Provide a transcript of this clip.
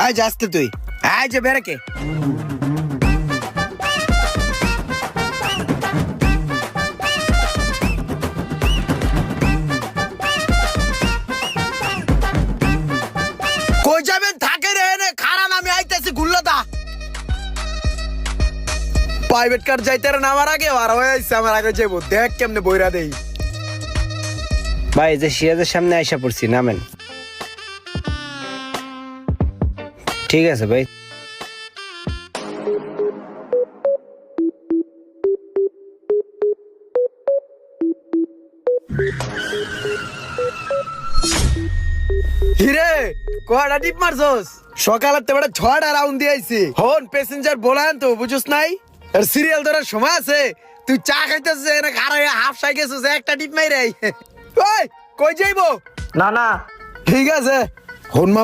আয় যাস্তে তুই আয় যে বেরকে কই যাবেন থাকে রে নে খারান আমি আইতেছি গুল্লাদা প্রাইভেট কার যাইতে রে নামার আগে আর হয়ে আইছে আমার আগে যাইবো দেখ কেমনে বইরা দেই ভাই যে সিরাজের সামনে আইসা পড়ছি নামেন। ঠিক আছে ভাই। হিরে কয়টা টিপ মারছস সকালের তো বেটা 6টা রাউন্ড দিয়ে আইছি হন প্যাসেঞ্জার বলান তো বুঝছস নাই আর সিরিয়াল ধরার সময় আছে তুই চা খাইতেছিস এখানে খারাই হাফ সাই গেছিস একটা টিপ মাইরে ওই কই যাইবো না না ঠিক আছে হন মামা